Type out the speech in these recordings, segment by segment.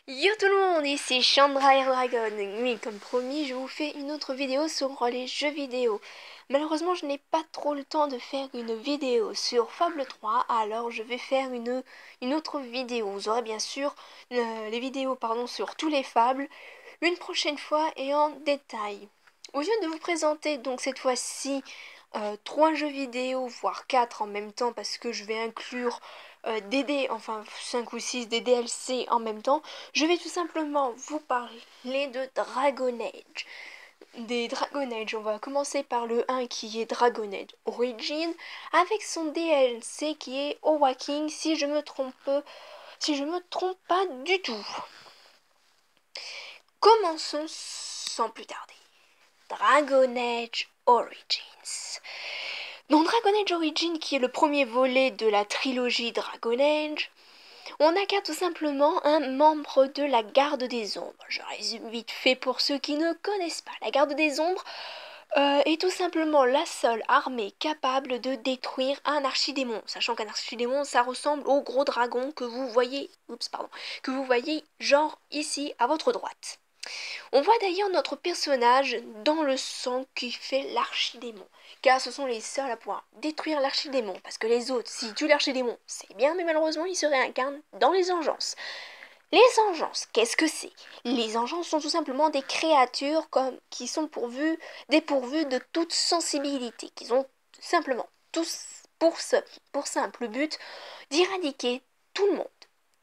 Yo tout le monde, ici Chandra Air Dragon. Oui, comme promis, je vous fais une autre vidéo sur les jeux vidéo. Malheureusement, je n'ai pas trop le temps de faire une vidéo sur Fable 3, alors je vais faire une autre vidéo. Vous aurez bien sûr les vidéos sur tous les fables une prochaine fois et en détail. Au lieu de vous présenter donc cette fois-ci 3 jeux vidéo, voire 4 en même temps, parce que je vais inclure enfin 5 ou 6 des DLC en même temps, je vais tout simplement vous parler de Dragon Age. Des Dragon Age, on va commencer par le 1 qui est Dragon Age Origin, avec son DLC qui est Awakening, si je me trompe pas du tout. Commençons sans plus tarder. Dragon Age Origins. Dans Dragon Age Origins, qui est le premier volet de la trilogie Dragon Age, on incarne tout simplement un membre de la Garde des Ombres. Je résume vite fait pour ceux qui ne connaissent pas. La Garde des Ombres est tout simplement la seule armée capable de détruire un archidémon. Sachant qu'un archidémon, ça ressemble au gros dragon que vous voyez, genre ici à votre droite. On voit d'ailleurs notre personnage dans le sang qui fait l'archidémon, car ce sont les seuls à pouvoir détruire l'archidémon, parce que les autres, s'ils tuent l'archidémon, c'est bien, mais malheureusement, ils se réincarnent dans les engences. Les engences, qu'est-ce que c'est? Les engences sont tout simplement des créatures qui sont dépourvues de toute sensibilité, qui ont simplement tous pour simple but d'éradiquer tout le monde.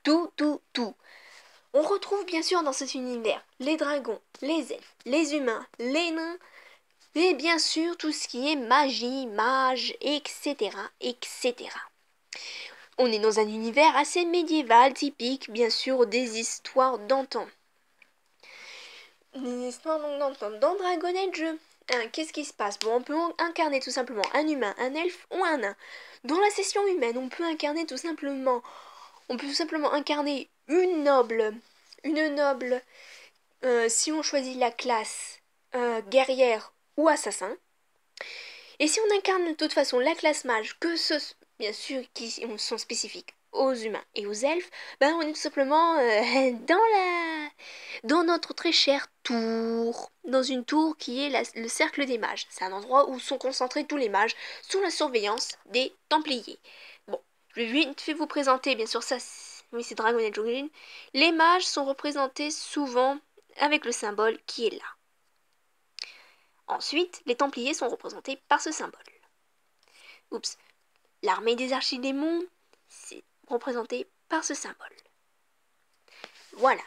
Tout. On retrouve bien sûr dans cet univers les dragons, les elfes, les humains, les nains, et bien sûr tout ce qui est magie, mage, etc. On est dans un univers assez médiéval, typique bien sûr des histoires d'antan. Dans Dragon Age, qu'est-ce qui se passe? Bon, on peut incarner tout simplement un humain, un elfe ou un nain. Dans la session humaine, on peut tout simplement incarner une noble, si on choisit la classe guerrière ou assassin. Et si on incarne de toute façon la classe mage, bien sûr qui sont spécifiques aux humains et aux elfes, ben on est tout simplement dans notre très chère tour, dans une tour qui est le cercle des mages. C'est un endroit où sont concentrés tous les mages sous la surveillance des Templiers. Bon, je vais vite fait vous présenter, bien sûr ça, oui c'est Dragon Age Origins. Les mages sont représentés souvent avec le symbole qui est là. Ensuite, les Templiers sont représentés par ce symbole. Oups. L'armée des archidémons, c'est représenté par ce symbole. Voilà.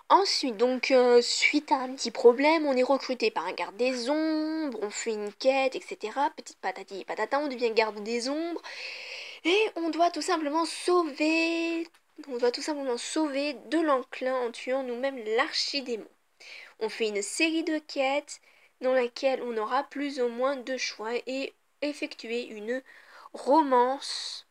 Ensuite, donc, suite à un petit problème, on est recruté par un garde des ombres, on fait une quête, etc. Petite patati et patata, on devient garde des ombres. Et on doit tout simplement sauver de l'enclin en tuant nous-mêmes l'archidémon. On fait une série de quêtes dans laquelle on aura plus ou moins de choix et effectuer une romance.